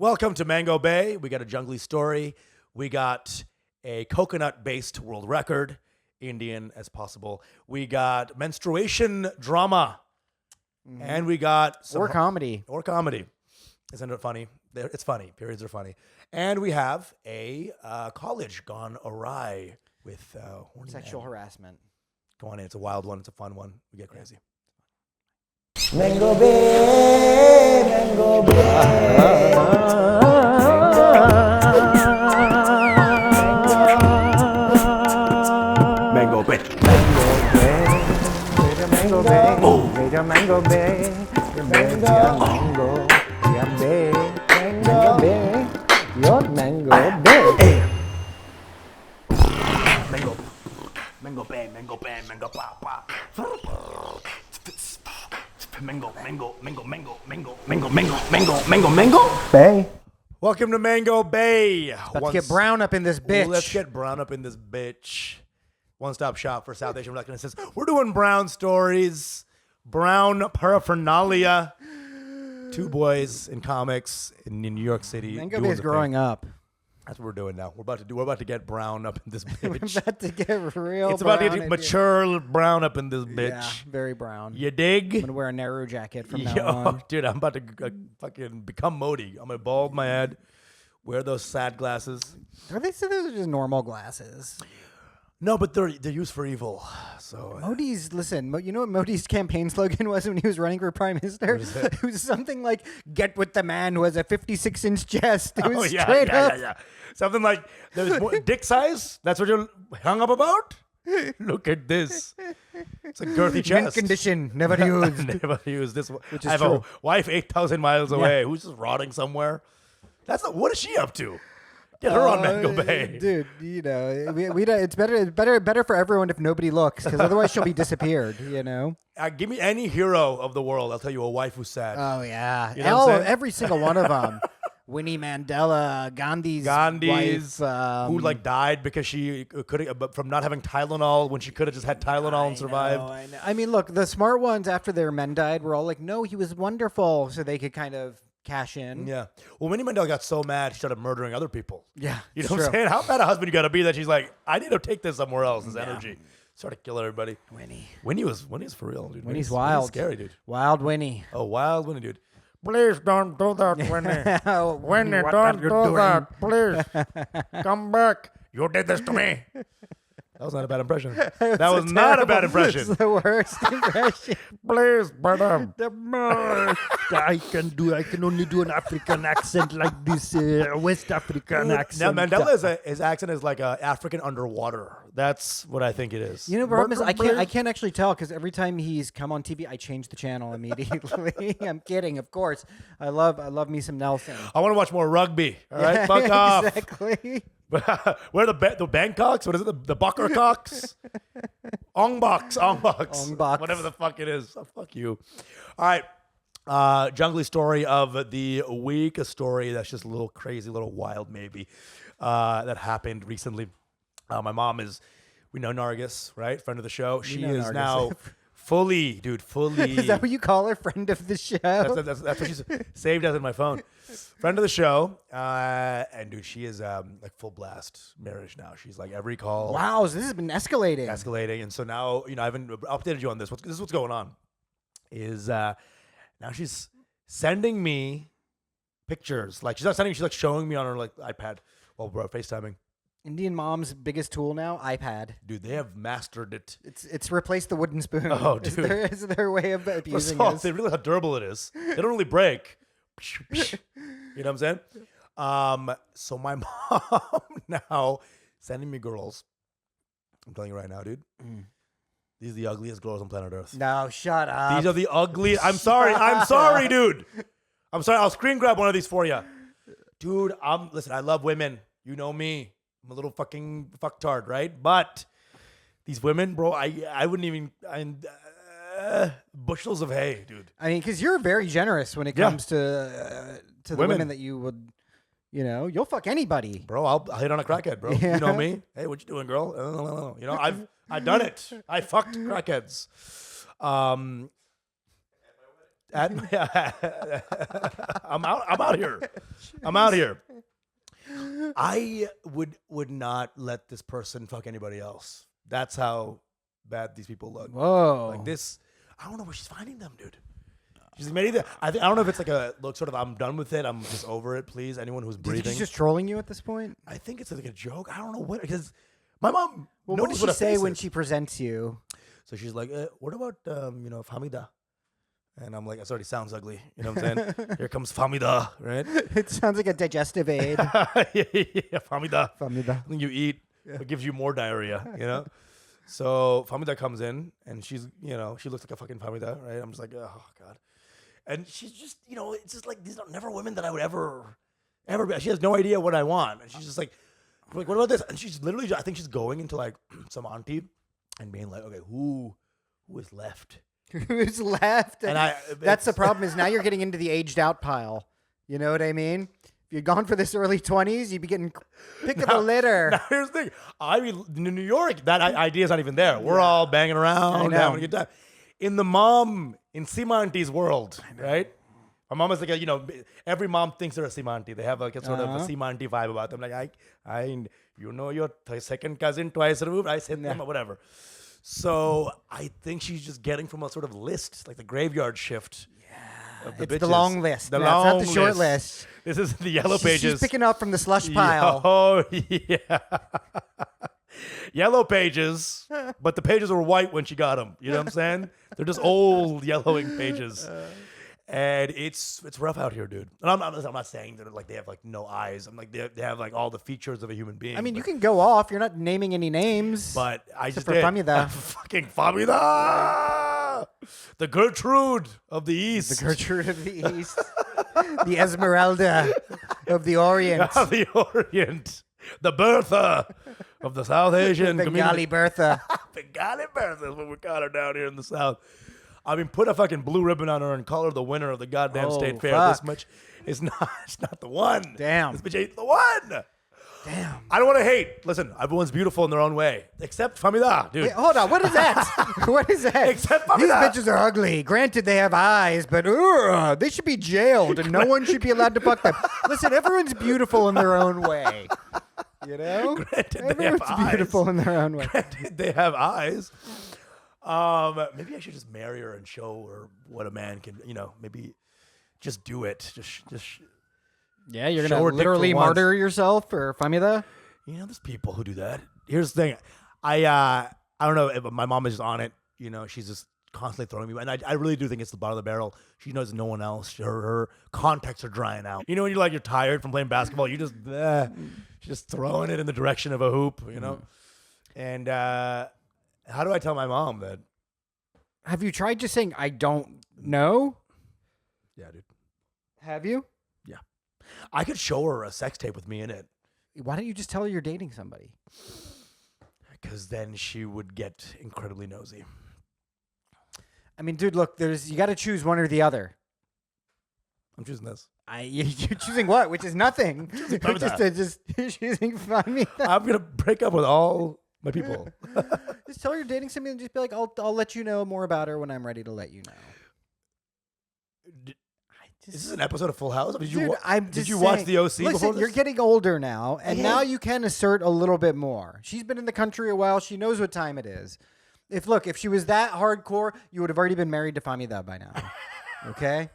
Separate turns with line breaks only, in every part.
Welcome to Mango Bay. We got a jungly story. We got a coconut-based world record, Indian as possible. We got menstruation drama. And we got some...
Or comedy.
Or comedy. Isn't it funny? It's funny. Periods are funny. And we have a college gone awry with horny
Sexual
men.
harassment.
Go on in. It's a wild one. It's a fun one. We get crazy.
Mango Bay, Mango Bay.
Mango Bay.
Mango Bay, Mango Bay, Mango Bay, Mango Bay, your Mango Bay.
Mango Bay, Mango Bay, Mango Pa Pa. Mango, mango, mango, mango, mango, mango, mango, mango, mango, mango.
Bay.
Welcome to Mango Bay.
Let's get brown up in this bitch.
Let's get brown up in this bitch. One-stop shop for South Asian Black Innocence. We're doing brown stories, brown paraphernalia. Two boys in comics in New York City.
Mango Bay's growing up.
That's what we're doing now. We're about to get brown up in this
We're
bitch.
about to get real
It's about to
brown
get
in
mature brown up in this bitch.
Yeah, very brown.
You dig?
I'm going to wear a Nehru jacket from now
Yo,
on.
dude, I'm about to fucking become Modi. I'm gonna bald my head, wear those sad glasses.
Are they say those are just normal glasses?
No, but they're used for evil. So
Modi's, listen, you know what Modi's campaign slogan was when he was running for prime minister?
What is it?
It was something like, get with the man who has a 56-inch chest. It was
yeah,
straight
yeah,
up.
yeah, yeah. Something like there's more dick size. That's what you're hung up about. Look at this. It's a girthy
Mint
chest.
condition, never used.
Never used this.
Which
I
is
have
true.
a wife 8,000 miles away who's just rotting somewhere. What is she up to? Get her on Mango Bay.
Dude, you know, we don't, it's better for everyone if nobody looks, because otherwise she'll be disappeared, you know?
Give me any hero of the world. I'll tell you a wife who's sad.
Oh, yeah.
You know what I'm saying?
Every single one of them. Winnie Mandela, Gandhi's wife,
who like died because she couldn't from not having Tylenol when she could have just had Tylenol and survived.
I know. I mean, look, the smart ones after their men died were all like, no, he was wonderful, so they could kind of cash in.
Yeah. Well, Winnie Mandela got so mad she started murdering other people.
Yeah,
You know
it's
what I'm
true.
saying? How bad a husband you got to be that she's like, I need to take this somewhere else. This energy. Started killing everybody. Winnie's for real, dude.
Winnie's wild.
Winnie's scary, dude.
Wild Winnie.
Oh, wild Winnie, dude. Please don't do that, Winnie. Winnie,
What
don't
are you
do
doing?
that. Please. Come back. You did this to me. That was not a bad impression. That was not a bad impression.
It's the worst impression.
Please, madam.
I can only do an African accent like this, West African
Now,
accent.
Mandela his accent is like African underwater. That's what I think it is.
You know, the problem is I can't actually tell because every time he's come on TV, I change the channel immediately. I'm kidding, of course. I love me some Nelson.
I want to watch more rugby. All right, fuck off.
Exactly.
Where the Bangkoks? What is it? The Buckercocks? Ongboks. Whatever the fuck it is. Oh, fuck you. All right. Jungly story of the week. A story that's just a little crazy, a little wild maybe, that happened recently. My mom we know Nargis, right? Friend of the show. She
know
is
Nargis.
now fully.
Is that what you call her, friend of the show?
That's what she's saved as in my phone. Friend of the show. And dude, she is like full blast marriage now. She's like every call.
Wow, so this has been escalating.
And so now, I haven't updated you on this. This is what's going on. Is now she's sending me pictures. Like she's not sending, she's like showing me on her like iPad while we're FaceTiming.
Indian mom's biggest tool now, iPad.
Dude, they have mastered it.
It's replaced the wooden spoon.
Oh, dude.
Is their way of abusing
First
us.
they realize how durable it is. They don't really break. You know what I'm saying? So my mom now sending me girls. I'm telling you right now, dude. These are the ugliest girls on planet Earth.
No, shut up.
These are the ugliest. I'm sorry, dude. I'm sorry. I'll screen grab one of these for you. Dude, listen, I love women. You know me. I'm a little fucking fucktard, right? But these women, bro, I wouldn't even... bushels of hay, dude.
I mean, because you're very generous when it comes to the women that you would, you'll fuck anybody.
Bro, I'll hit on a crackhead, bro.
Yeah.
You know me. Hey, what you doing, girl? I've done it. I fucked crackheads. I'm out here. I'm out here. I would not let this person fuck anybody else. That's how bad these people look.
Whoa.
Like this, I don't know where she's finding them, dude. She's made either. I don't know if it's like a look, sort of. I'm done with it. I'm just over it. Please, anyone who's
Do you think
breathing.
she's just trolling you at this point?
I think it's like a joke. I don't know what, because my mom.
Well,
knows
what does she
a
say
face
when
is.
she presents you?
So she's like, "What about Famida?" And I'm like, "It already sounds ugly." You know what I'm saying? Here comes Famida, right?
It sounds like a digestive aid.
Yeah, Famida.
Famida.
Something you eat, it gives you more diarrhea. You know. So Famida comes in, and she's, she looks like a fucking Famida, right? I'm just like, oh god. And she's just, it's just like, these are never women that I would ever be. She has no idea what I want. And she's just like, what about this? And she's literally, I think she's going into like some auntie and being like, okay, who is left?
Who's left?
And
that's the problem, is now you're getting into the aged out pile. You know what I mean? If you'd gone for this early 20s, you'd be getting pick of the litter.
Now here's the thing. I mean, in New York, that idea's not even there. We're all banging around, having a good time. In the in Seema Auntie's world, right? My mom is like every mom thinks they're a Seema Auntie. They have like a sort of a Seema Auntie vibe about them. Like, your second cousin twice removed. I said them or whatever. So I think she's just getting from a sort of list, like the graveyard shift. Yeah,
it's the long list.
The
No,
long
it's not the short list.
This is the yellow pages.
She's picking up from the slush pile.
Oh yeah. Yellow pages, but the pages were white when she got them. You know what I'm saying? They're just old yellowing pages, and it's rough out here, dude. And I'm not saying that like they have like no eyes. I'm like they have like all the features of a human being.
I mean, you can go off. You're not naming any names.
But I just
for
did.
Famida.
Fucking Famida, the Gertrude of the East,
The Gertrude of the East, the Esmeralda of the Orient,
the Orient, the Bertha of the South Asian
Bengali
community.
Bertha.
Bengali Bertha is what we call her down here in the South. I mean, put a fucking blue ribbon on her and call her the winner of the goddamn state fair.
Fuck.
This much is not. It's not the one.
Damn.
This bitch ain't the one.
Damn.
I don't want to hate. Listen, everyone's beautiful in their own way, except Famida, dude.
Wait, hold on. What is that? What is that?
Except
These
Famida.
bitches are ugly. Granted, they have eyes, but they should be jailed, and no one should be allowed to fuck them. Listen, everyone's beautiful in their own way. You know?
Granted, they
Everyone's
have
beautiful
eyes.
in their own way.
Granted, they have eyes. Maybe I should just marry her and show her what a man can. Maybe just do it. Just.
Yeah, you're
Show her
gonna
dick
literally
for once.
martyr yourself for Famida.
There's people who do that. Here's the thing. I don't know, but my mom is just on it. She's just constantly throwing me. And I really do think it's the bottom of the barrel. She knows no one else. Her contacts are drying out. When you're tired from playing basketball, you just throwing it in the direction of a hoop, And how do I tell my mom that?
Have you tried just saying, I don't know?
Yeah, dude.
Have you?
Yeah. I could show her a sex tape with me in it.
Why don't you just tell her you're dating somebody?
Because then she would get incredibly nosy.
I mean, dude, look, you got to choose one or the other.
I'm choosing this.
You're choosing what? Which is nothing.
Famida.
just choosing Famida.
I'm going to break up with all my people.
Just tell her you're dating somebody and just be like, I'll let you know more about her when I'm ready to let you know.
Is this an episode of Full House? Did you,
I'm
did
just
you watch
saying-
the OC before
Listen,
this?
you're getting older now, and
Yeah.
now you can assert a little bit more. She's been in the country a while. She knows what time it is. If she was that hardcore, you would have already been married to Famida by now. Okay?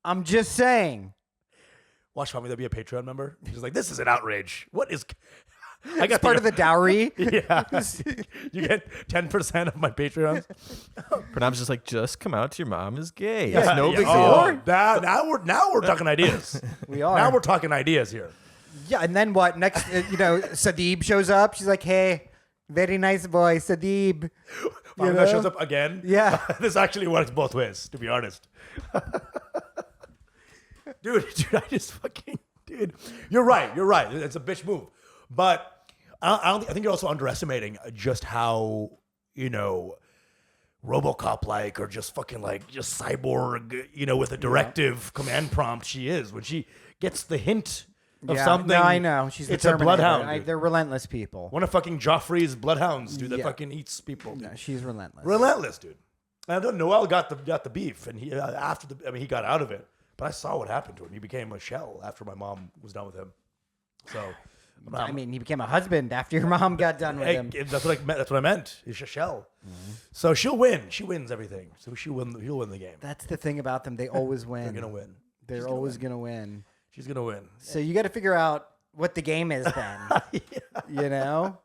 I'm just saying.
Watch Famida be a Patreon member. She's like, this is an outrage. What is... I got
Part of the dowry.
Yeah. You get 10% of my Patreons.
Pranav's just like, just come out to your mom is gay.
Yeah,
It's no
yeah.
big
Oh,
deal.
now we're talking ideas.
We are.
Now we're talking ideas here.
Yeah, and then what? Next, Sadib shows up. She's like, hey, very nice boy, Sadib.
Famida shows up again.
Yeah.
This actually works both ways, to be honest. Dude, I just fucking... Dude, you're right. It's a bitch move. But I think you're also underestimating just how, RoboCop-like or just fucking just cyborg, with a directive command prompt she is. When she gets the hint of something.
No, I know. She's the
it's a
Terminator.
bloodhound. Dude.
They're relentless people.
One of fucking Joffrey's bloodhounds, dude, that
Yeah.
fucking eats people.
No, she's relentless.
Relentless, dude. And then Noel got the beef, and he he got out of it. But I saw what happened to him. He became a shell after my mom was done with him. So,
I mean, he became a husband after your mom got done with him.
that's what I meant. He's a shell. So she'll win. She wins everything. So he'll win the game.
That's the thing about them. They always win.
They're gonna win.
They're always gonna win.
She's gonna win.
So you got to figure out what the game is then. You know.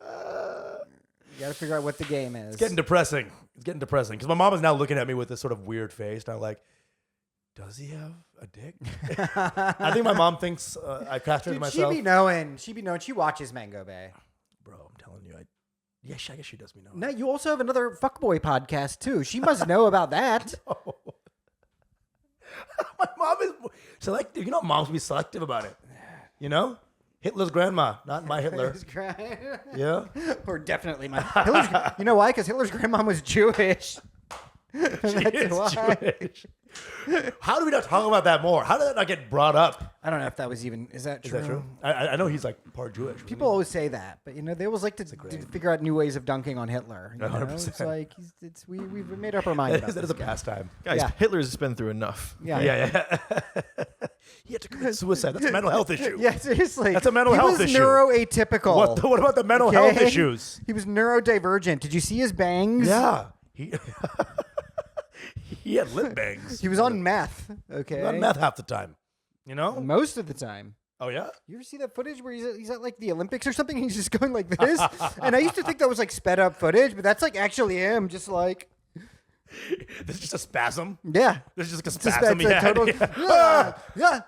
You got to figure out what the game is.
It's getting depressing. Because my mom is now looking at me with this sort of weird face, and I'm like, does he have a dick? I think my mom thinks I castrated myself.
She be knowing. She watches Mango Bay.
Bro, I'm telling you. I guess she does me know.
No, you also have another fuckboy podcast too. She must know about that.
No. My mom is selective. You know, moms be selective about it. You know? Hitler's grandma, not my Hitler. Yeah?
Or definitely my Hitler's. You know why? Because Hitler's grandma was Jewish.
She is Jewish. How do we not talk about that more? How did that not get brought up?
I don't know if that was even. Is that true?
Is that true? I know he's like part Jewish.
People always say that, but they always like to figure out new ways of dunking on Hitler.
100%.
It's like we've made up our mind. About
that is a pastime.
Guys,
Yeah.
Hitler's been through enough.
Yeah. He had to commit suicide. That's a mental health issue.
Yeah, seriously.
That's a mental health issue.
He was neuroatypical.
What about the mental health issues?
He was neurodivergent. Did you see his bangs?
Yeah. He had lip bangs.
He was on meth. Okay.
He was on meth half the time. You know?
Most of the time.
Oh, yeah?
You ever see that footage where he's at like the Olympics or something? And he's just going like this. And I used to think that was like sped up footage, but that's like actually him, just like.
This is just a spasm.
Yeah.
This is just a spasm.
It's a total. Yeah.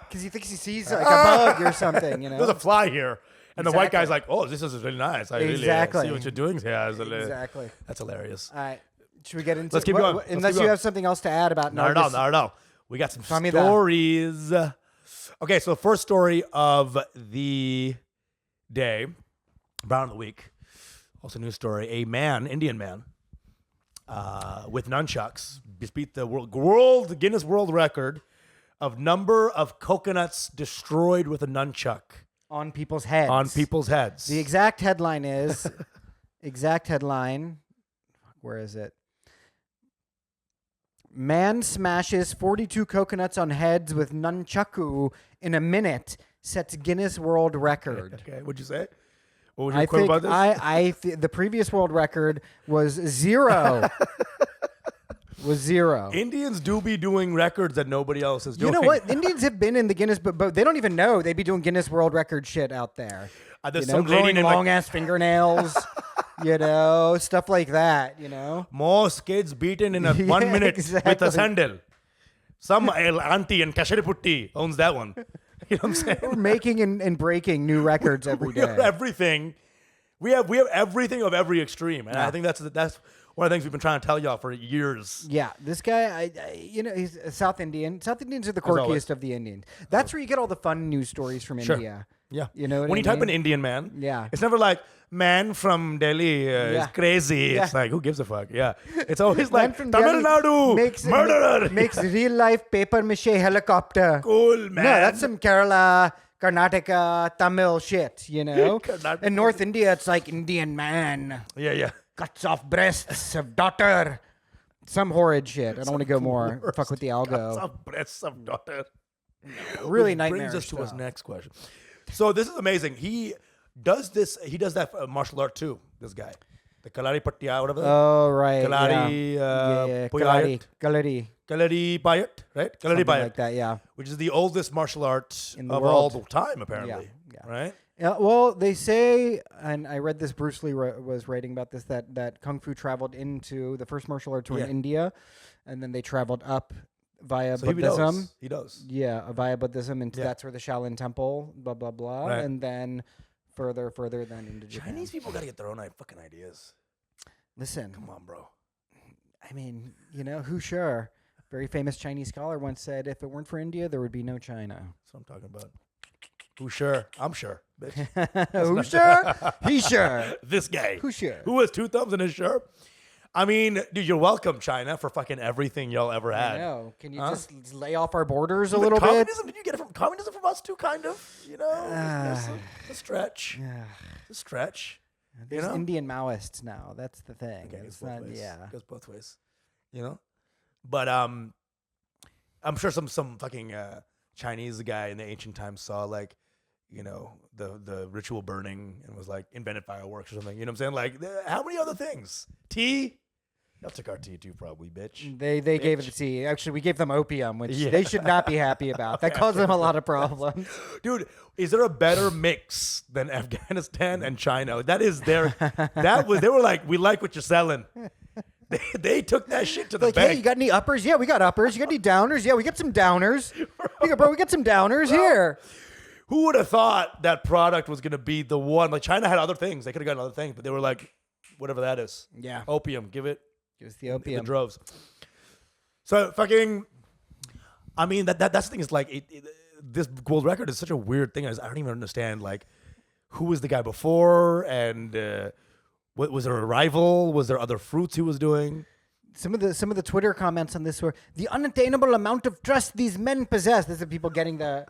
Because he thinks he sees like a bug or something.
There's a fly here. And the white guy's like, oh, this is really nice. I really
Exactly.
see what you're doing here.
Exactly.
That's hilarious.
All right. Should we get into
Let's keep going.
Unless you have something else to add about
Not at all. We got some
Tell me that.
stories. Okay, so the first story of the day, Brown of the Week, also news story. A man, Indian man, with nunchucks, beat the Guinness World Record of number of coconuts destroyed with a nunchuck
on people's heads.
The
exact headline is where is it? Man smashes 42 coconuts on heads with nunchaku in a minute, sets Guinness World Record.
Okay, what'd you say? What was your quote about this?
The previous world record was 0.
Indians do be doing records that nobody else is doing.
You know what? Indians have been in the Guinness, but they don't even know they be doing Guinness World Record shit out there.
There's some lady
growing
named
long ass fingernails. Stuff like that.
Most kids beaten in 1 minute with a sandal. Some auntie in Kashiriputti owns that one. You know what I'm saying?
We're making and breaking new records every day.
We have everything. We have everything of every extreme, and I think that's one of the things we've been trying to tell y'all for years.
Yeah, this guy, he's a South Indian. South Indians are the quirkiest of the Indians. That's where you get all the fun news stories from India.
Yeah.
You know what
when
I
you type
mean?
in Indian man,
Yeah.
it's never like man from Delhi is crazy.
Yeah.
It's like, who gives a fuck? Yeah. It's always like
from
Tamil
Delhi
Nadu murderer.
Makes real life paper mache helicopter.
Cool, man.
No, that's some Kerala, Karnataka, Tamil shit,
Karnataka.
In North India, it's like Indian man.
Yeah.
Cuts off breasts of daughter. Some horrid shit. I don't want to go more. Fuck with the algo.
Some breasts of daughter.
Really
Which
nightmare
brings us to his
stuff.
next question. So this is amazing. He does that martial art too, this guy. The Kalari Pattiya, whatever.
Oh, right.
Kalari,
Kalari.
Kalari Payat, right? Kalari
Something
Payat.
like that, yeah.
Which is the oldest martial art
In the
of
world.
all time, apparently.
Yeah.
Right?
Yeah, well, they say, and I read this, Bruce Lee was writing about this, that Kung Fu traveled into, the first martial arts were in India, and then they traveled up via Buddhism.
He does.
Yeah, via Buddhism, and that's where the Shaolin Temple, blah, blah, blah,
Right.
and then further then into Japan.
Chinese people got to get their own fucking ideas.
Listen,
Come on, bro.
I mean, who sure? Very famous Chinese scholar once said, if it weren't for India, there would be no China.
That's what I'm talking about. Who sure? I'm sure, bitch.
Who sure? He sure.
This guy.
Who sure?
Who has 2 thumbs in his shirt? I mean, dude, you're welcome, China, for fucking everything y'all ever had.
I know. Can you just lay off our borders a
Even
little bit?
communism, did you get it from communism from us too, kind of? It's a stretch.
Yeah.
It's a stretch.
There's
know?
Indian Maoists now. That's the thing.
Okay,
It's not. Yeah.
It goes both ways. You know? But I'm sure some fucking Chinese guy in the ancient times saw like, you know, the ritual burning and was like invented fireworks or something. You know what I'm saying? Like, how many other things? Tea? Y'all took our tea too, probably, bitch.
They gave it the tea. Actually, we gave them opium, which
Yeah.
they should not be happy about. That caused them a lot of problems.
Dude, is there a better mix than Afghanistan and China? That is their. They were like, we like what you're selling. They took that shit to the
Like,
bank.
hey, you got any uppers? Yeah, we got uppers. You got any downers? Yeah, we got some downers. Bro, we got some downers here.
Who would have thought that product was gonna be the one? Like China had other things. They could have gotten other things, but they were like, whatever that is.
Yeah.
Opium, give it.
Give us the
In
opium.
droves. So fucking, I mean that's the thing is like this world record is such a weird thing. I don't even understand like who was the guy before and what was there a rival? Was there other fruits he was doing?
Some of the Twitter comments on this were the unattainable amount of trust these men possess. This is people getting the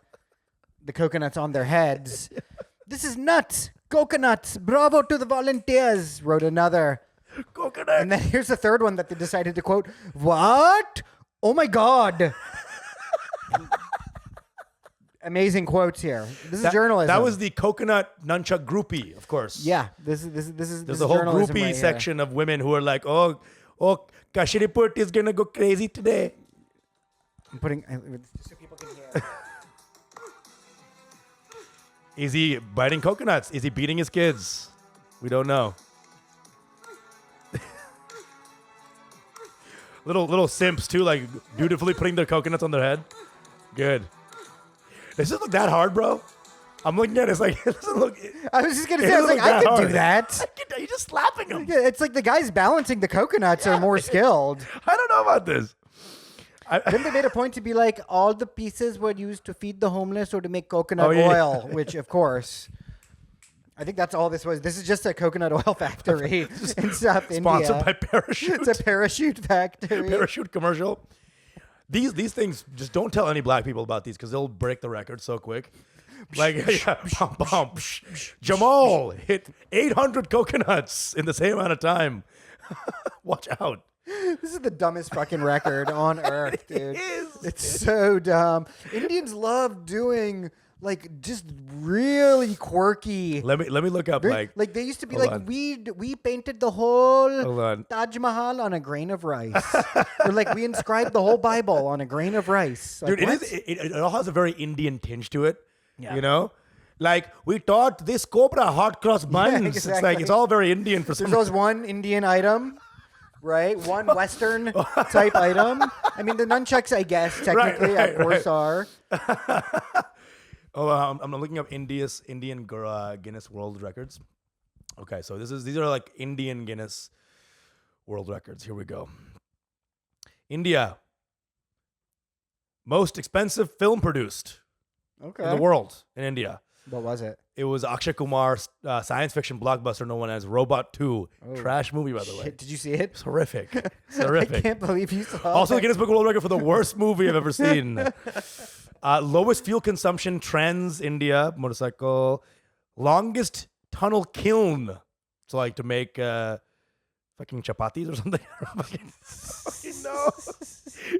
coconuts on their heads. This is nuts. Coconuts. Bravo to the volunteers. Wrote another.
Coconut.
And then here's the third one that they decided to quote. What? Oh my God. Amazing quotes here. This is journalism.
That was the coconut nunchuck groupie, of course.
Yeah. This is
There's a whole
journalism
groupie
right
section of women who are like, oh, Kashiriput is gonna go crazy today.
Here. I'm putting so people can hear.
Is he biting coconuts? Is he beating his kids? We don't know. little simps too, like beautifully putting their coconuts on their head. Good. Does this look that hard, bro? I'm looking at it. It's like it doesn't look.
I was just gonna
It
say, I was
doesn't
like,
look
I
that
could do
hard.
that.
You're just slapping them.
Yeah, it's like the guys balancing the coconuts are more skilled.
I don't know about this.
Then they made a point to be like, all the pieces were used to feed the homeless or to make coconut
Oh, yeah.
oil, which, of course, I think that's all this was. This is just a coconut oil factory in South
Sponsored
India.
by Parachute.
It's a parachute factory.
Parachute commercial. These things, just don't tell any black people about these because they'll break the record so quick. Like, Jamal hit 800 coconuts in the same amount of time. Watch out.
This is the dumbest fucking record on earth, dude.
is.
It's so dumb. Indians love doing like just really quirky.
Let me look up
Like they used to be
hold
like
on.
we painted the whole
Hold on.
Taj Mahal on a grain of rice, or like we inscribed the whole Bible on a grain of rice. Like,
Dude,
what?
it all has a very Indian tinge to it.
Yeah.
You know? Like, we taught this cobra hot cross buns. It's like,
exactly.
it's all very Indian for some
There's always one Indian item, right? One Western type item. I mean, the nunchucks, I guess, technically, of course, are.
Oh, I'm looking up Indian Guinness World Records. Okay, so these are like Indian Guinness World Records. Here we go. India. Most expensive film produced
Okay.
in the world in India.
What was it?
It was Akshay Kumar's science fiction blockbuster known as Robot 2.
Oh,
Trash movie, by the way.
Shit, did you see it?
It's horrific. It's
I
horrific.
can't believe you saw
Also, the
that.
Guinness Book of World Record for the worst movie I've ever seen. Lowest fuel consumption trends, India, motorcycle. Longest tunnel kiln. So, like, to make fucking chapatis or something. No.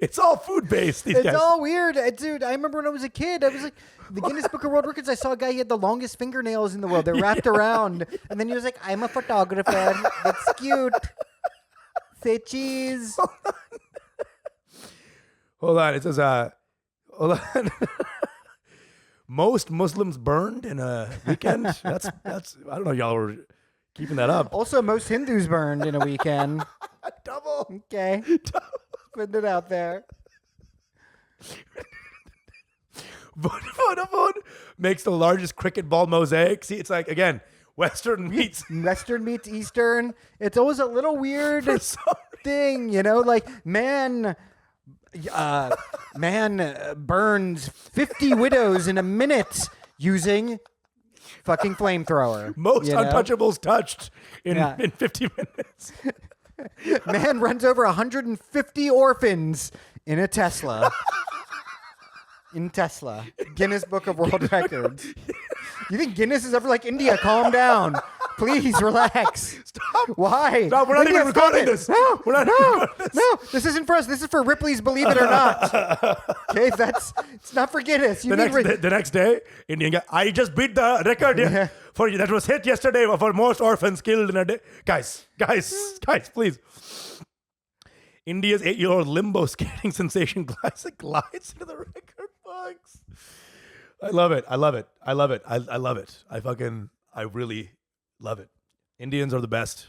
It's all food-based, these
It's
guys.
all weird. Dude, I remember when I was a kid, I was like, the Guinness Book of World Records, I saw a guy, he had the longest fingernails in the world. They're wrapped around. And then he was like, I'm a photographer. That's cute. Say cheese.
Hold on. It says, hold on. Most Muslims burned in a weekend. That's. I don't know. Y'all were keeping that up.
Also, most Hindus burned in a weekend.
Double.
Okay. Putting it out there.
Vodafone makes the largest cricket ball mosaic. See, it's like again, Western meets
Western meets Eastern. It's always a little weird
for some
thing, you know? Like, man burns 50 widows in a minute using fucking flamethrower.
most
you know?
untouchables touched in
Yeah.
50 minutes.
Man runs over 150 orphans in a Tesla. In Tesla. Guinness Book of World Records. You think Guinness is ever like, India, calm down. Please relax.
Stop.
Why?
Stop. We're not
India,
even
stop
recording
it.
this.
No,
We're not
no,
recording this.
no. This isn't for us. This is for Ripley's Believe It or Not. Okay, it's not for Guinness. You
The next day, Indian guy, I just beat the record for you that was hit yesterday for most orphans killed in a day. Guys, please. India's 8-year-old limbo skating sensation classic glides into the record books. I love it. I really love it. Indians are the best.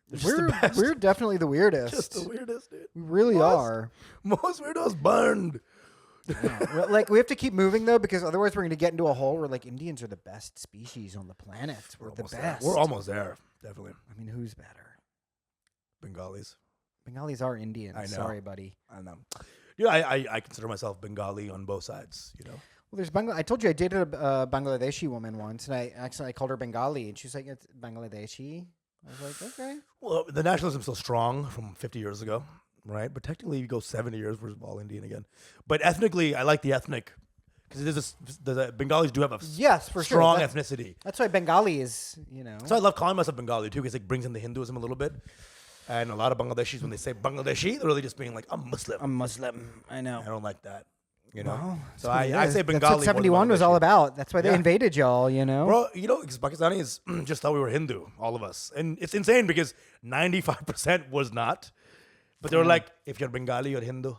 They're just the best.
We're definitely the weirdest.
Just the weirdest, dude.
We really are.
Most weirdos burned.
Like we have to keep moving though, because otherwise we're going to get into a hole where like Indians are the best species on the planet. We're the best.
We're almost there, definitely.
I mean, who's better?
Bengalis.
Bengalis are Indians.
I know.
Sorry, buddy.
I know. Yeah, I consider myself Bengali on both sides, you know.
Well, there's I told you I dated a Bangladeshi woman once, and I called her Bengali, and she was like, "It's Bangladeshi." I was like, "Okay."
Well, the nationalism's still strong from 50 years ago, right? But technically, you go 70 years, we're all Indian again. But ethnically, I like the ethnic because the Bengalis do have a
Yes, for sure.
strong ethnicity.
That's why Bengali is, you know.
So I love calling myself Bengali too because it brings in the Hinduism a little bit. And a lot of Bangladeshis, when they say Bangladeshi, they're really just being like, I'm Muslim.
I'm Muslim. I know.
I don't like that, you know.
Well,
so
that's what it
I
is.
say Bengali.
That's what 71 was all about. That's why they
Yeah.
invaded y'all, you know.
Bro, you know, because Pakistanis just thought we were Hindu, all of us. And it's insane because 95% was not. But they were like, if you're Bengali, you're Hindu.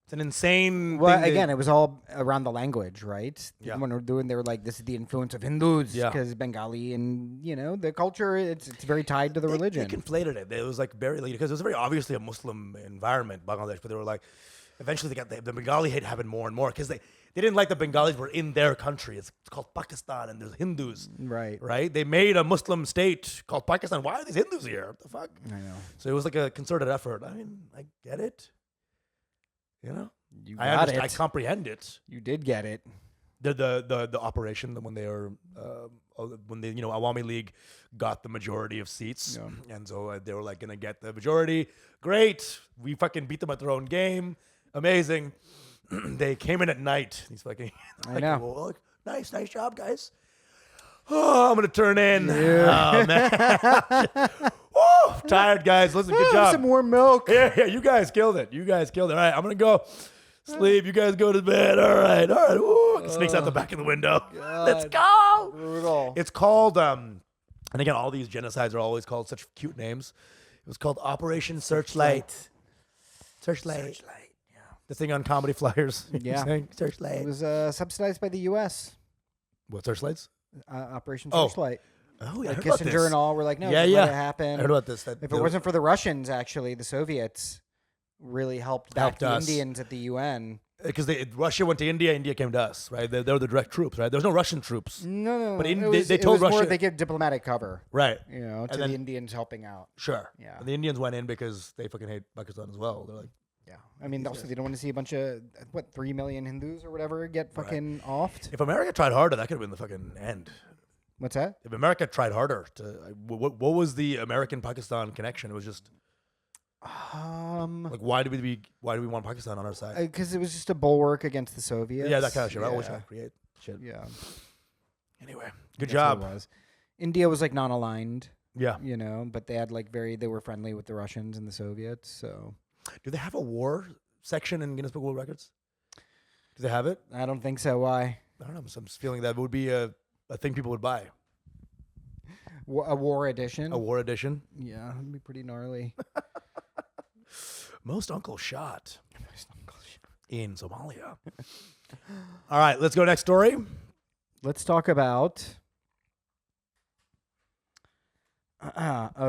It's an insane
Well,
thing.
again, it was all around the language, right?
Yeah.
When we're doing, they were like, "This is the influence of Hindus,"
Yeah.
because Bengali and you know the culture, it's very tied to the religion.
They conflated it. It was like very, because it was very obviously a Muslim environment, Bangladesh. But they were like, eventually they got the Bengali hate happened more and more because they didn't like the Bengalis were in their country. It's called Pakistan and there's Hindus.
Right.
Right? They made a Muslim state called Pakistan. Why are these Hindus here? What the fuck?
I know.
So it was like a concerted effort. I mean, I get it. You know?
You
I
got
understand.
it.
I comprehend it.
You did get it.
The operation when they were when the Awami League got the majority of seats, and so they were like gonna get the majority. Great, we fucking beat them at their own game. Amazing. They came in at night. These fucking
I know.
well, nice job, guys. Oh, I'm gonna turn in. Oh man. Woo, tired guys. Listen, good job.
Some more milk.
Yeah, you guys killed it. All right, I'm gonna go sleep. You guys go to bed. All right. Woo. It sneaks out the back of the window. Let's go.
Brutal.
It's called, and again, all these genocides are always called such cute names. It was called Operation Searchlight. Searchlight. Yeah. The thing on comedy flyers.
Yeah.
Searchlight.
It was subsidized by the U.S.
What, Searchlights?
Operation
Oh.
Searchlight.
Oh, yeah. I
Like
heard about
Kissinger
this.
and all were like, no,
Yeah,
just
yeah.
let it happen.
I heard about this.
If it wasn't for the Russians, actually, the Soviets really helped back
Helped
the
us.
Indians at the UN.
Because Russia went to India, India came to us, right? They were the direct troops, right? There was no Russian troops.
No.
But
it
they
was
told
more
Russia-
they give diplomatic cover,
Right.
you know, to
then-
the Indians helping out.
Sure.
Yeah.
And the Indians went in because they fucking hate Pakistan as well. They're like,
Yeah. I mean, also, they don't want to see a bunch of, 3 million Hindus or whatever get fucking offed?
if America tried harder, that could have been the fucking end.
What's that?
If America tried harder what was the American-Pakistan connection? It was just like, why do we want Pakistan on our side?
Because it was just a bulwark against the Soviets.
Yeah, that kind of shit. I always
Yeah.
try to create shit.
Yeah.
Anyway, good
That's
job.
what it was. India was like non-aligned,
Yeah.
you know, but they had like they were friendly with the Russians and the Soviets. So
Do they have a war section in Guinness Book of World Records? Do they have it?
I don't think so. Why?
I don't know. I'm just feeling that would be a thing people would buy.
A war edition?
A war edition.
Yeah, it'd be pretty gnarly.
Most uncle shot in Somalia. All right, let's go next story.
Let's talk about.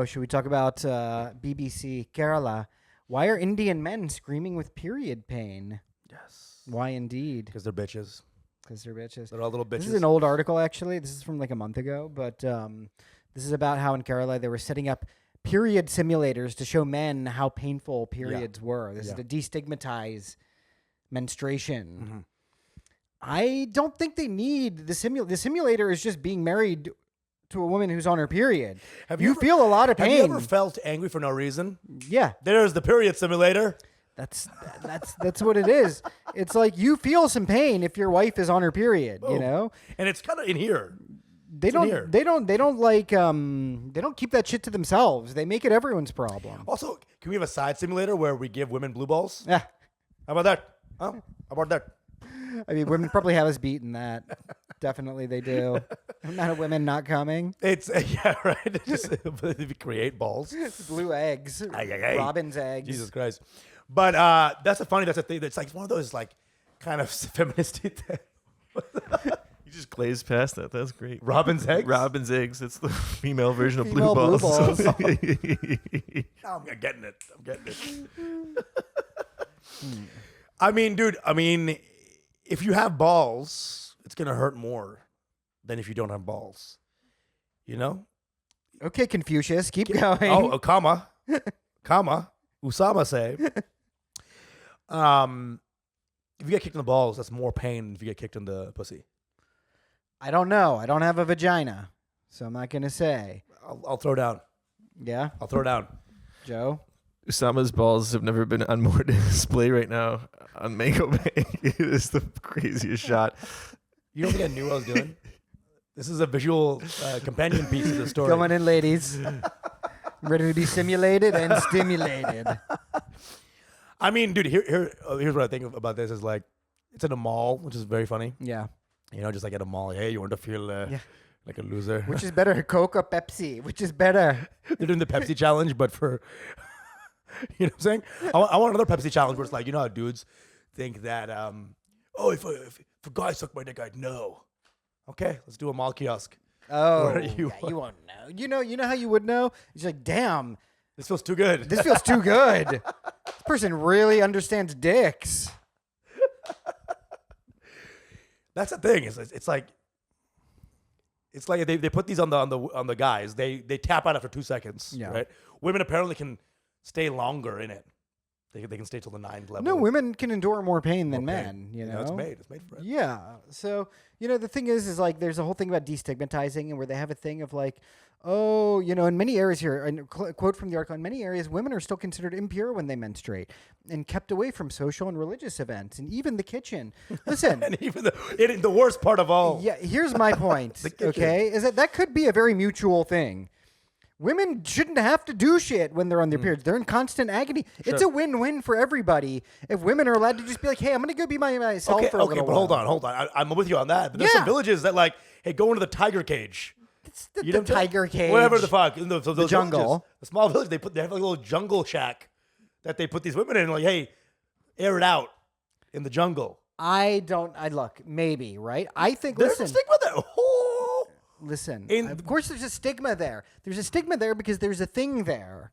Should we talk about BBC Kerala? Why are Indian men screaming with period pain?
Yes.
Why indeed?
Because they're bitches.
Because they're bitches.
They're all little bitches.
This is an old article, actually. This is from like a month ago, but this is about how in Kerala they were setting up period simulators to show men how painful periods were. This is to destigmatize menstruation.
Mm-hmm.
I don't think they need the simulator is just being married to a woman who's on her period.
Have
you
ever-
feel a lot of pain.
Have you ever felt angry for no reason?
Yeah,
There's the period simulator.
that's what it is. It's like you feel some pain if your wife is on her period, you
Oh.
know?
And it's kind of in here.
They
It's in here.
they don't keep that shit to themselves. They make it everyone's problem.
Also, can we have a side simulator where we give women blue balls?
Yeah.
How about that? Huh? How about that?
I mean, women probably have us beat in that. Definitely they do. Amount of women not coming.
It's yeah, right. Just create balls.
Blue eggs.
Ay, ay, ay.
Robin's eggs.
Jesus Christ. But that's a thing. That's like one of those like kind of feminist thing.
You just glazed past that. That's great.
Robin's eggs.
Robin's eggs. It's the female version of
Female
blue
blue
balls.
balls.
I'm getting it. I mean, dude. If you have balls, it's gonna hurt more than if you don't have balls. You know?
Okay, Confucius, keep going.
Oh, comma. Usama say. If you get kicked in the balls, that's more pain than if you get kicked in the pussy.
I don't know. I don't have a vagina, so I'm not gonna say.
I'll throw down.
Yeah,
I'll throw down.
Joe.
Usama's balls have never been on more display right now on Mango Bay. It is the craziest shot.
You don't think I knew what I was doing? This is a visual companion piece to the story.
Come on in, ladies. Ready to be simulated and stimulated.
I mean, dude, here's what I think about this is like, it's in a mall, which is very funny.
Yeah.
You know, just like at a mall, hey, you want to feel like a loser?
Which is better, Coke or Pepsi? Which is better?
They're doing the Pepsi challenge, but for, you know what I'm saying? I want another Pepsi challenge where it's like, you know how dudes think that, if a guy sucked my dick, I'd know. Okay, let's do a mall kiosk.
Oh,
you
you won't know. You know how you would know? It's like, damn,
This feels too good.
this feels too good. This person really understands dicks.
That's the thing. It's like they put these on the guys. They tap out after 2 seconds.
Yeah.
Right. Women apparently can stay longer in it. They can stay till the 9th level.
No, women can endure more pain than
More pain.
men. You know,
It's made for it.
Yeah. So, the thing is like there's a whole thing about destigmatizing and where they have a thing of like, oh, in many areas here, and quote from the article, in many areas, women are still considered impure when they menstruate and kept away from social and religious events and even the kitchen. Listen.
And even the worst part of all.
Yeah, here's my point, okay, is that could be a very mutual thing. Women shouldn't have to do shit when they're on their periods. They're in constant agony.
Sure.
It's a win-win for everybody if women are allowed to just be like, hey, I'm going to go be myself for a little
but
while.
hold on. I'm with you on that. But there's some villages that like, hey, go into the tiger cage.
It's the tiger cage.
Whatever the fuck. The
jungle.
Villages, the small village, they have like a little jungle shack that they put these women in. Like, hey, air it out in the jungle.
Look, maybe, right? I think,
There's
listen.
a stigma there.
Listen,
In-
of course there's a stigma there. There's a stigma there because there's a thing there.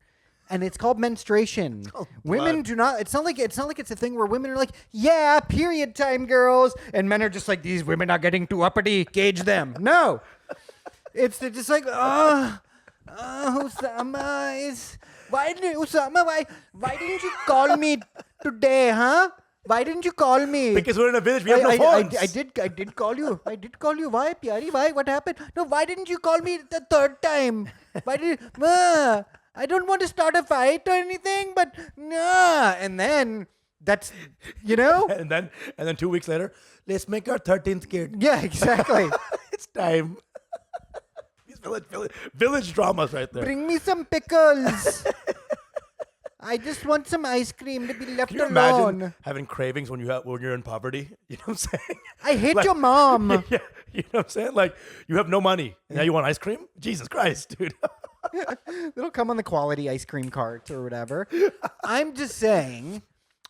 And it's called menstruation. Women
blood.
do not. It's not like it's a thing where women are like, yeah, period time, girls, and men are just like, these women are getting too uppity. Cage them. No, they're just like, Usama why didn't you call me today, huh? Why didn't you call me?
Because we're in a village, we have no phones.
I did call you. I did call you. Why, Pyari? Why? What happened? No, why didn't you call me the third time? Why did I don't want to start a fight or anything, but nah. And then that's,
And then 2 weeks later, let's make our 13th kid.
Yeah, exactly.
It's time. These village dramas right there.
Bring me some pickles. I just want some ice cream to be left
Can you
alone.
imagine having cravings when you're in poverty? You know what I'm saying?
I hate
Like-
your mom.
Yeah, you know what I'm saying? Like, you have no money, and now you want ice cream? Jesus Christ, dude.
It'll come on the quality ice cream cart or whatever. I'm just saying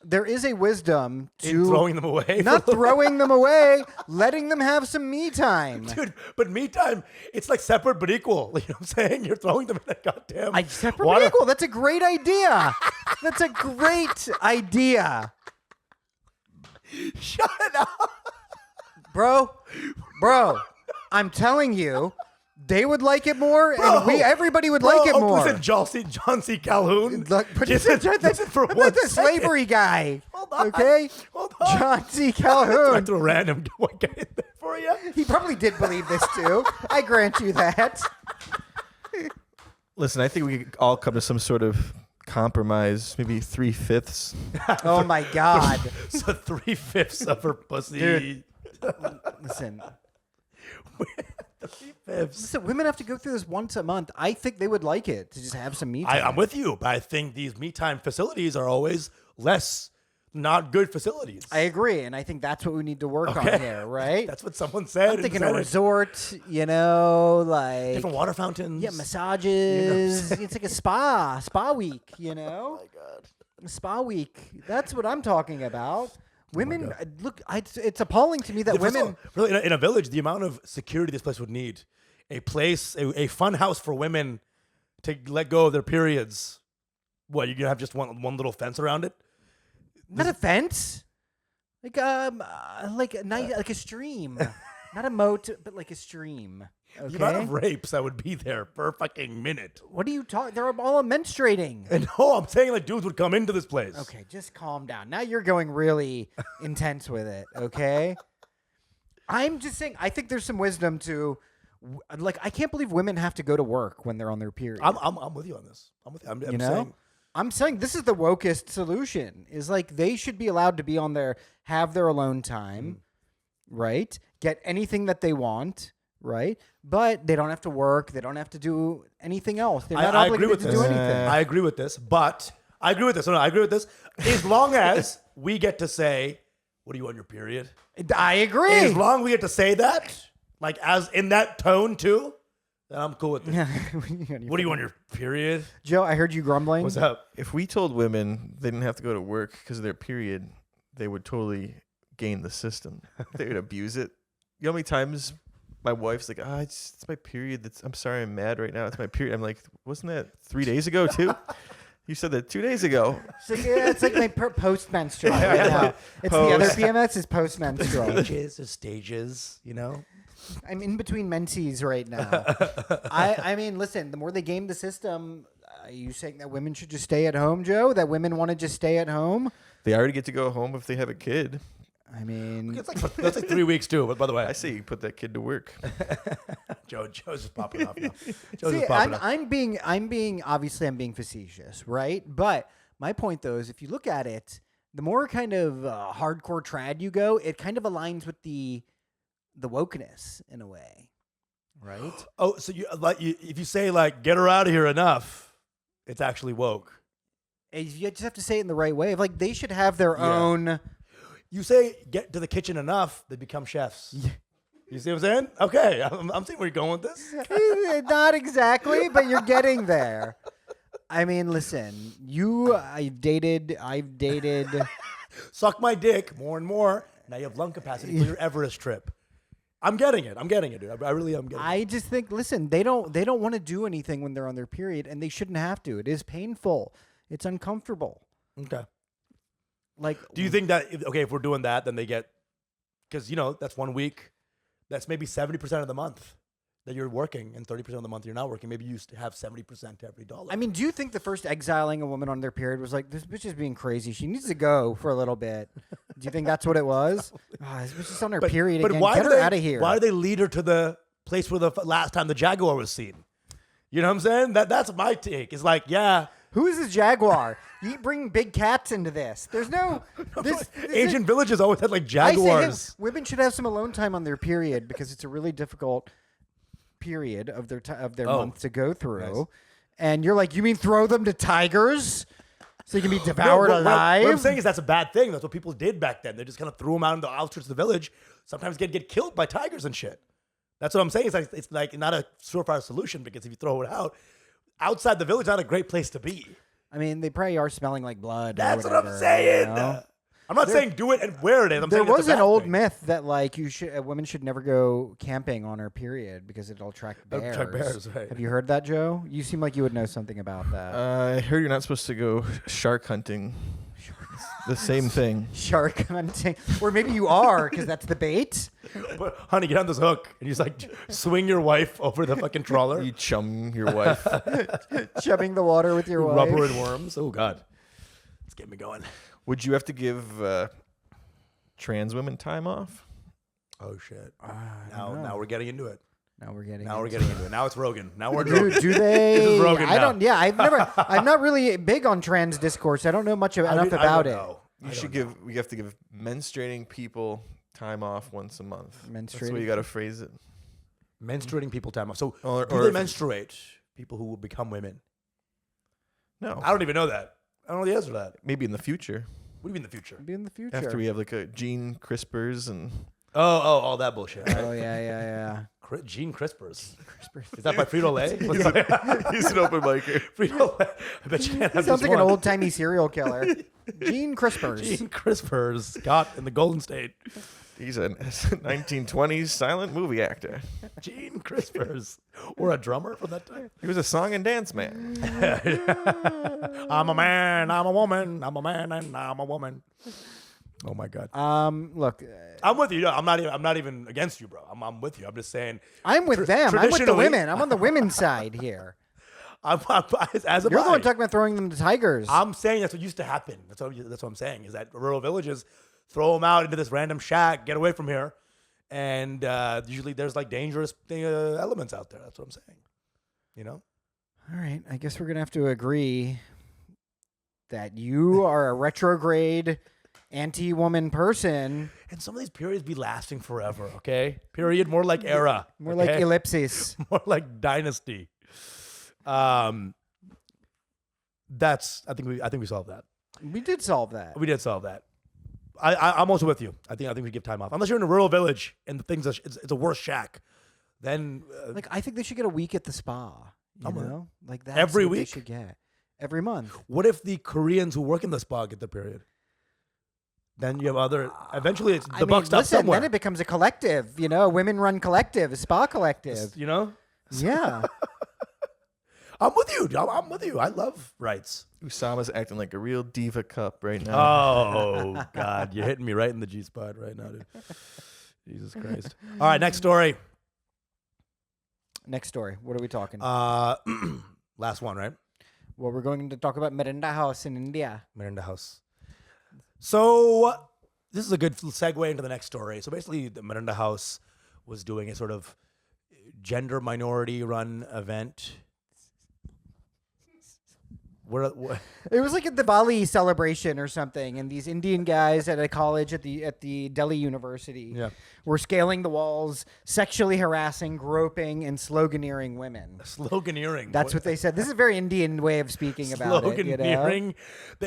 there is a wisdom to
In throwing them away.
not throwing them away, letting them have some me time.
Dude, but me time, it's like separate but equal. You know what I'm saying? You're throwing them in that goddamn
Separate
water.
but equal. That's a great idea. That's a great idea.
Shut it up.
Bro, I'm telling you, they would like it more,
Bro,
and everybody would like it more.
Listen, John C. Calhoun.
Look, but
listen for
I'm
one
not the
second.
slavery guy.
Hold on.
Okay?
Hold on.
John C.
I
Calhoun.
threw a random white guy in there for you.
He probably did believe this too. I grant you that.
Listen, I think we could all come to some sort of compromise, maybe 3/5.
Oh my God.
So 3/5 of her pussy.
Dude. Listen.
3/5.
Listen, women have to go through this once a month. I think they would like it to just have some me time.
I'm with you, but I think these me time facilities are always less not good facilities.
I agree, and I think that's what we need to work on here, right?
That's what someone said.
I'm thinking a
said it.
resort, like
Different water fountains.
yeah, massages. It's like a spa week, Oh my
God.
spa week. That's what I'm talking about. Women, look, it's appalling to me that women.
Really, in a village, the amount of security this place would need, a place, a fun house for women to let go of their periods. What, you're gonna have just one little fence around it?
Not a fence, like a nice, like a stream, not a moat, but like a stream. Okay.
The amount of rapes that would be there per fucking minute.
What are you talking? They're all menstruating.
And no, I'm saying like dudes would come into this place.
Okay, just calm down. Now you're going really intense with it, okay? I'm just saying, I think there's some wisdom to, like, I can't believe women have to go to work when they're on their period.
I'm with you on this. I'm with you. I'm saying.
I'm saying this is the wokest solution, is like they should be allowed to be on have their alone time, right? Get anything that they want, right? But they don't have to work. They don't have to do anything else. They're not obligated to do anything.
I agree with this, but I agree with this. No, I agree with this. As long as we get to say, what are you on your period?
I agree.
As long as we get to say that, like as in that tone too, then I'm cool with it. What are you on your period?
Joe, I heard you grumbling.
What's up?
If we told women they didn't have to go to work because of their period, they would totally game the system. They would abuse it. You know how many times my wife's like, it's my period. I'm sorry, I'm mad right now. It's my period. I'm like, wasn't that 3 days ago too? You said that 2 days ago.
It's like my post-menstrual right now. It's the other PMS is post-menstrual.
Stages, you know?
I'm in between menses right now. I mean, listen, the more they game the system, are you saying that women should just stay at home, Joe? That women want to just stay at home?
They already get to go home if they have a kid.
I mean,
That's like 3 weeks too. But by the way,
I say you put that kid to work.
Joe's just popping off now.
see, I'm being obviously facetious, right? But my point though is, if you look at it, the more kind of hardcore trad you go, it kind of aligns with the wokeness in a way, right?
Oh, so if you say like get her out of here enough, it's actually woke.
And you just have to say it in the right way. Like they should have their own.
You say get to the kitchen enough, they become chefs. You see what I'm saying? Okay, I'm seeing where you're going with this.
Not exactly, but you're getting there. I mean, listen, I've dated.
Suck my dick more and more. Now you have lung capacity for your Everest trip. I'm getting it, dude. I really am getting it.
I just think, listen, they don't want to do anything when they're on their period, and they shouldn't have to. It is painful. It's uncomfortable.
Okay.
Like,
do you think that if we're doing that, then they get, because that's 1 week, that's maybe 70% of the month that you're working, and 30% of the month you're not working. Maybe you used to have 70% every dollar.
I mean, do you think the first exiling a woman on their period was like, this bitch is being crazy, she needs to go for a little bit? Do you think that's what it was? This bitch is on her period again. Get her out of here.
Why do they lead her to the place where the last time the Jaguar was seen? You know what I'm saying? That's my take. It's like, yeah.
Who is this Jaguar? You bring big cats into this. There's no.
Asian villages always had like Jaguars.
I say women should have some alone time on their period because it's a really difficult period of their month to go through. Nice. And you're like, you mean throw them to tigers so you can be devoured alive?
What I'm saying is that's a bad thing. That's what people did back then. They just kind of threw them out in the outskirts of the village. Sometimes get killed by tigers and shit. That's what I'm saying. It's like not a surefire solution, because if you throw it out, outside the village, not a great place to be.
I mean, they probably are smelling like blood.
That's what I'm saying. I'm not saying do it and where it is.
There was an old myth that like women should never go camping on her period because it'll attract bears.
Attract bears, right?
Have you heard that, Joe? You seem like you would know something about that.
I heard you're not supposed to go shark hunting. The same thing.
Shark hunting, or maybe you are because that's the bait.
But, honey, get on this hook, and you just like swing your wife over the fucking trawler.
You chum your wife.
Chumming the water with your wife.
Rubber and worms. Oh God, let's get me going.
Would you have to give trans women time off?
Oh shit! Now we're getting into it.
Now we're getting
into it. Now it's Rogan. Now we're
do they?
This is Rogan
I
now.
don't. Yeah, I'm not really big on trans discourse. I don't know enough about it.
We have to give menstruating people time off once a month.
Menstruating.
That's the way you got to phrase it.
Menstruating people time off. So
Or
do they
if-
menstruate? People who will become women.
No.
I don't even know that. I don't know the answer to that.
Maybe in the future.
What do you mean in the future?
Be in the future.
After we have like a gene CRISPRs and
Oh, all that bullshit. Right?
Oh yeah.
Gene Crispers. Is that by Frito Lay?
he's an open micer.
Frito Lay. I bet you can't have
Sounds
this
like an
one.
old timey serial killer. Gene Crispers.
Gene Crispers got in the Golden State.
He's a 1920s silent movie actor.
Gene Crispers. Or a drummer from that time.
He was a song and dance man.
I'm a man, I'm a woman, I'm a man, and I'm a woman. Oh my God.
Look,
I'm with you. I'm not even against you, bro. I'm with you. I'm just saying.
I'm with them. I'm with the
traditionally-
women. I'm on the women's side here.
I'm as a
You're the one talking about throwing them to tigers.
I'm saying that's what used to happen. That's what I'm saying. Is that rural villages throw them out into this random shack, get away from here, and usually there's like dangerous elements out there. That's what I'm saying. You know.
All right. I guess we're gonna have to agree that you are a retrograde, anti-woman person.
And some of these periods be lasting forever. Okay. Period. More like era.
More like
okay?
ellipsis.
More like dynasty. That's. I think we solved that.
We did solve that.
We did solve that. I'm also with you. I think we give time off unless you're in a rural village and the things it's a worse shack. Then
Like, I think they should get a week at the spa. You
I'm with it.
know, like that's
Every
what they
week?
should get every month.
what if the Koreans who work in the spa get the period? Then you have other. Eventually, it's the buck stops
listen,
somewhere.
then it becomes a collective. You know, a women-run collective, a spa collective.
You know.
Yeah.
I'm with you. I'm with you. I love rights.
Usama's acting like a real diva cup right now.
Oh God, you're hitting me right in the G spot right now, dude. Jesus Christ. All right, next story.
Next story. What are we talking?
Last one, right?
Well, we're going to talk about Miranda House in India.
Miranda House. So this is a good segue into the next story. So basically, the Miranda House was doing a sort of gender minority run event. What?
It was like a Diwali celebration or something, and these Indian guys at a college at the Delhi University
Yeah.
were scaling the walls, sexually harassing, groping, and sloganeering women.
Sloganeering.
That's what they said. This is a very Indian way of speaking about it. You know?
Sloganeering.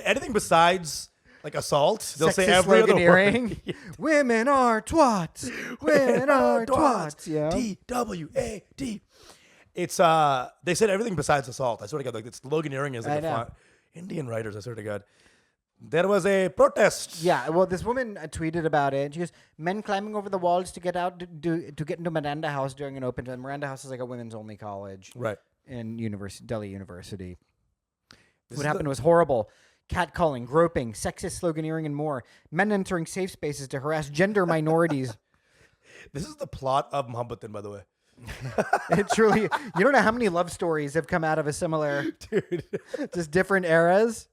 Anything besides like assault, they'll say
Sexist
every other
sloganeering.
word.
Women are twats. Women are twats. Yeah.
TWAT. It's they said everything besides assault. I swear to God, like it's sloganeering is like
I
a
know.
font. Indian writers, I swear to God. There was a protest.
Yeah, well, this woman tweeted about it. She goes, "Men climbing over the walls to get out to get into Miranda House during an open time. Miranda House is like a women's only college
Right.
in Delhi University.
This
What
is
happened was horrible. Catcalling, groping, sexist sloganeering, and more. Men entering safe spaces to harass gender minorities.
This is the plot of Mohammedan, by the way.
It truly, you don't know how many love stories have come out of a similar,
Dude.
just different eras.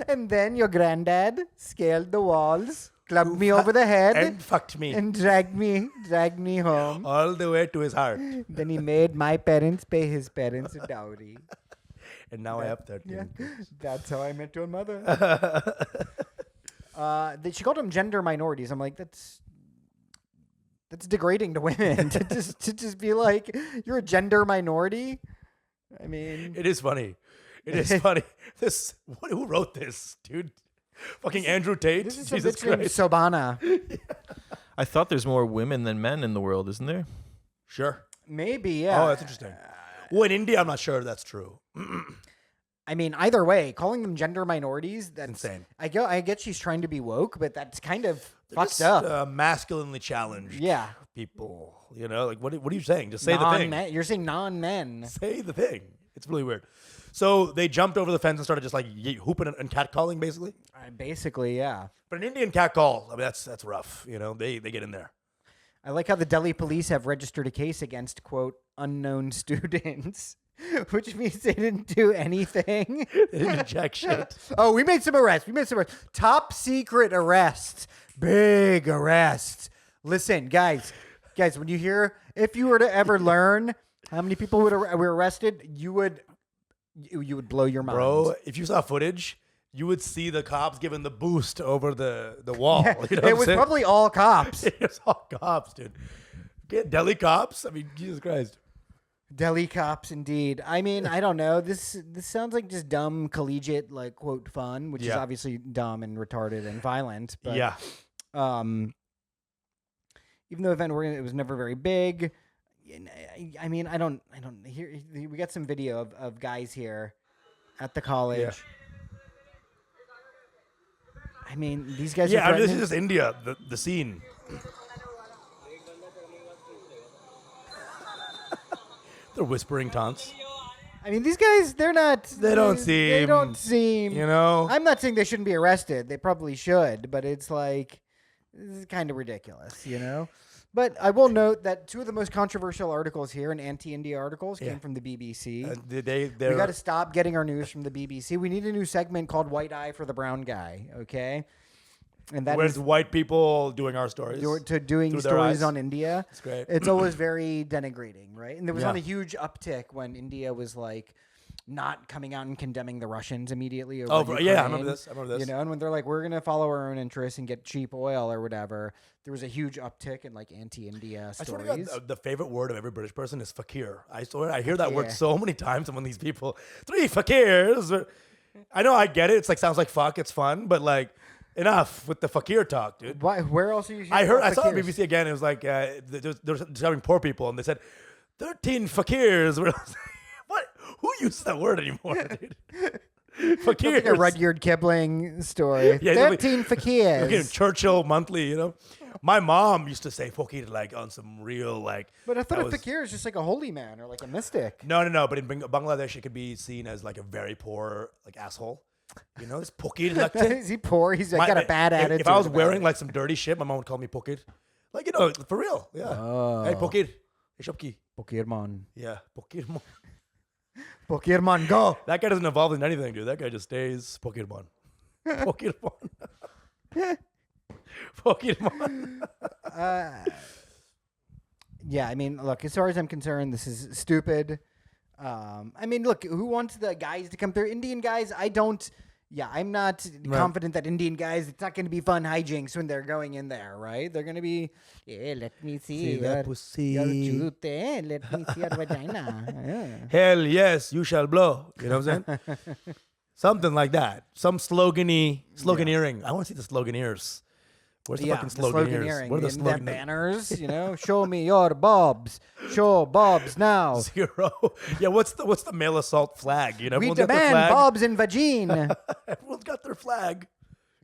And then your granddad scaled the walls, clubbed me over the head,
And fucked me.
and dragged me home.
all the way to his heart.
Then he made my parents pay his parents a dowry.
And now I have 13.
Yeah, that's how I met your mother. She called them gender minorities. I'm like, that's degrading to women to just be like, you're a gender minority. I mean,
It is funny. It is funny. Who wrote this, dude? Fucking Andrew Tate.
this is a
Jesus
bitch named
Christ.
Sobana.
I thought there's more women than men in the world, isn't there?
Sure.
Maybe, yeah.
Oh, that's interesting. Well, in India, I'm not sure if that's true.
I mean, either way, calling them gender minorities, that's
Insane.
I get she's trying to be woke, but that's kind of
They're
fucked
just,
up.
Masculinely challenged.
Yeah.
People. You know, like what are you saying? Just say the thing.
Non-men. You're saying non-men.
Say the thing. It's really weird. So they jumped over the fence and started just like hooping and catcalling, basically.
Basically, yeah.
But an Indian catcall, I mean, that's rough. You know, they get in there.
I like how the Delhi police have registered a case against, quote, unknown students, which means they didn't do anything.
They didn't jack shit.
Oh, we made some arrests. Top secret arrests. Big arrests. Listen, guys, when you hear, if you were to ever learn how many people were arrested, you would blow your mind.
Bro, if you saw footage, you would see the cops giving the boost over the wall.
Yeah,
You know what
it
I'm
was
saying?
probably all cops.
It's all cops, dude. Get Delhi cops. I mean, Jesus Christ.
Delhi cops, indeed. I mean, I don't know. This sounds like just dumb collegiate, like, quote, fun, which is
Yeah.
obviously dumb and retarded and violent. But,
Yeah.
even though it was never very big. I mean, I don't. Here we got some video of guys here at the college.
Yeah.
I mean, these guys.
Yeah,
are
I mean, this is
threatening-
just India, the scene. They're whispering taunts.
I mean, these guys. They're not.
They don't
They
seem,
don't seem.
You know?
I'm not saying they shouldn't be arrested. They probably should, but it's like this is kind of ridiculous, you know. But I will note that two of the most controversial articles here, and anti-India articles, came from the BBC.
we
We got to stop getting our news from the BBC. We need a new segment called "White Eye for the Brown Guy." Okay, and that
Where's
is
white people doing our stories?
doing
through their
stories
eyes.
on India.
It's great.
It's always very denigrating, right? And there was
Yeah.
on a huge uptick when India was like not coming out and condemning the Russians immediately. Over
yeah, I remember
Ukraine,
this. I remember this.
You know, and when they're like, we're going to follow our own interests and get cheap oil or whatever, there was a huge uptick in like anti-India
I swear
stories.
to God, the favorite word of every British person is fakir. I swear, I hear that word
Fakir.
so many times. And when these people, 3 fakirs. I know, I get it. It's like sounds like fuck. It's fun, but like enough with the fakir talk, dude.
Why, where else are you?
I heard. I saw on
fakirs?
BBC again. It was like they're describing poor people, and they said 13 fakirs. What? Who uses that word anymore, dude? Fakirs.
Like a Rudyard Kipling story.
Yeah, it's like-
13
Fucking
fakirs.
Churchill Monthly, you know. My mom used to say fakir like on some real like.
But I thought
that
a
was-
fakir is just like a holy man or like a mystic.
No. But in Bangladesh, it could be seen as like a very poor like asshole. You know, this fakir like.
Is he poor? He's like, got a bad
if-
attitude.
If I was
about
wearing
it.
like some dirty shit, my mom would call me fakir. Like, you know, for real. Yeah. Hey, fakir. Hey, shopki.
Pokirman.
Yeah, fakir.
Pokirman, go.
That guy doesn't evolve in anything, dude. That guy just stays Pokemon. Pokemon. Pokemon.
Yeah, I mean, look, as far as I'm concerned, this is stupid. I mean, look, who wants the guys to come through? Indian guys, I don't. Yeah, I'm not confident that Indian guys, it's not going to be fun hijinks when they're going in there, right? They're going to be, yeah, let me see
that
your
pussy.
chute, let me see your vagina. Yeah.
Hell yes, you shall blow. You know what I'm saying? Something like that. Some sloganeering. I want to see the sloganeers. Where's the fucking
the
sloganeers?
sloganeering,
What are the
and their
sloganeers?
banners, you know, show me your bobs, show bobs now.
0. Yeah, what's the male assault flag? You know,
We
everyone's got their
demand
flag.
bobs and vagine.
Everyone's got their flag.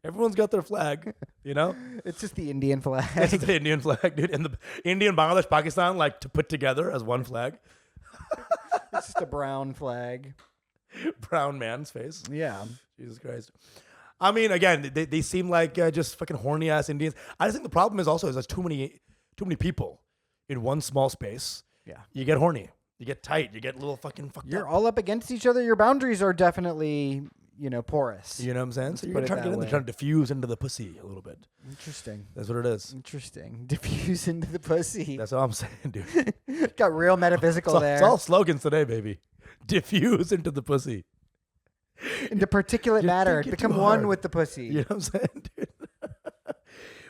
Everyone's got their flag. You know,
It's just the Indian
it's
flag.
the Indian flag, dude, and the Indian, Bangladesh, Pakistan, like to put together as one flag.
It's just a brown flag.
Brown man's face.
Yeah.
Jesus Christ. I mean, again, they seem like just fucking horny ass Indians. I just think the problem is also there's too many people in one small space.
Yeah.
You get horny. You get tight. You get a little fucking fucked
You're
up.
all up against each other. Your boundaries are definitely, you know, porous.
You know what I'm saying? So you're
put it
trying to
that
get in there,
way.
trying to diffuse into the pussy a little bit.
Interesting.
That's what it is.
Interesting. Diffuse into the pussy.
That's all I'm saying, dude.
Got real metaphysical there.
It's all slogans today, baby. Diffuse into the pussy.
Into particulate matter.
thinking
Become
too
one
hard.
with the pussy.
You know what I'm saying, dude?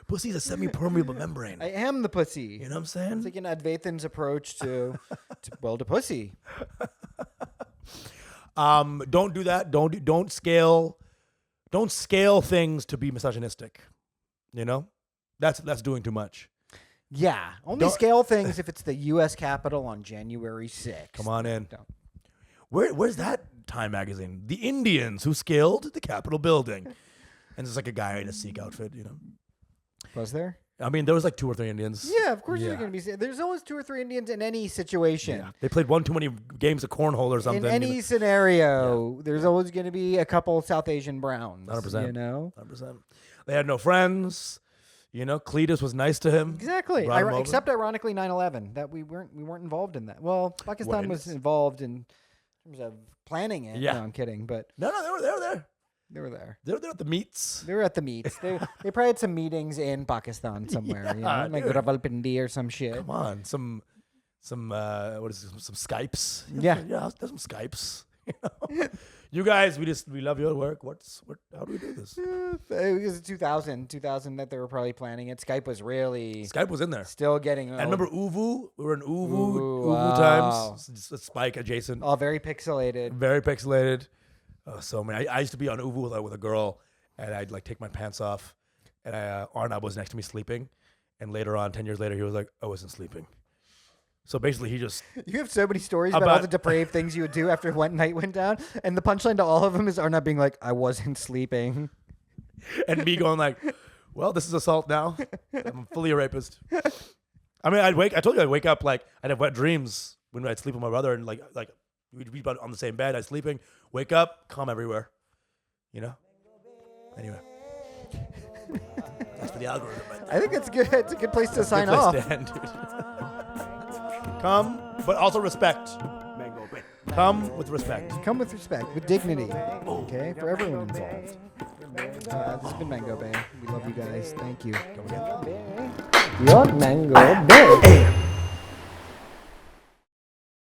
Pussy's a semi-permeable membrane.
I am the pussy.
You know what I'm saying?
It's like an Advaithan's approach to pussy.
Don't do that. Don't scale things to be misogynistic. You know, that's doing too much.
Yeah. Only
Don't-
scale things if it's the U.S. Capitol on January 6th.
Come on in.
Don't.
Where's that Time magazine? The Indians who scaled the Capitol building, and it's like a guy in a Sikh outfit. You know,
Was there?
I mean, there was like 2 or 3 Indians.
Yeah, of course
Yeah.
there's going to be. There's always 2 or 3 Indians in any situation.
Yeah. They played one too many games of cornhole or something.
In any scenario, there's always going to be a couple South Asian browns.
100%.
You know?
100%. They had no friends. You know, Cletus was nice to him.
Exactly.
Brought him over.
Except ironically 9/11 that we weren't involved in that. Well, Pakistan was involved in terms of planning it.
Yeah.
No, I'm kidding, but
No, they were there.
they were there.
They were there at the meets.
They were at the meets. They probably had some meetings in Pakistan somewhere, you
Yeah,
know, like
dude.
Rawalpindi or some shit.
Come on, some what is it, some Skypes?
Yeah.
yeah. There's some Skypes. You know, You guys, we love your work. How do we do this?
It was 2000 that they were probably planning it. Skype was really
Skype was in there.
still getting.
And remember Uvu? We were in
Uvu,
Uvu
wow.
times. It's a Spike adjacent.
all very pixelated.
Very pixelated. So many. I used to be on Uvu with a girl, and I'd like take my pants off, and Arnab was next to me sleeping, and later on, 10 years later, he was like, I wasn't sleeping. So basically, he just
You have so many stories about all
About-
the depraved things you would do after one night went down, and the punchline to all of them is Arnab being like, "I wasn't sleeping."
and me going like, well, this is assault now. I'm fully a rapist. I mean, I told you I'd wake up like I'd have wet dreams when I'd sleep with my brother, and like we'd be on the same bed. I'd sleeping, wake up, cum everywhere. You know. Anyway, that's for the algorithm. Right there.
I think that's good. It's a good place to sign
Good place
off.
to end, dude. Come, but also respect. Come with respect.
Come with respect, with dignity. Okay, for everyone involved. This has been Mango Bay. We love you guys. Thank you.
Your mango bay.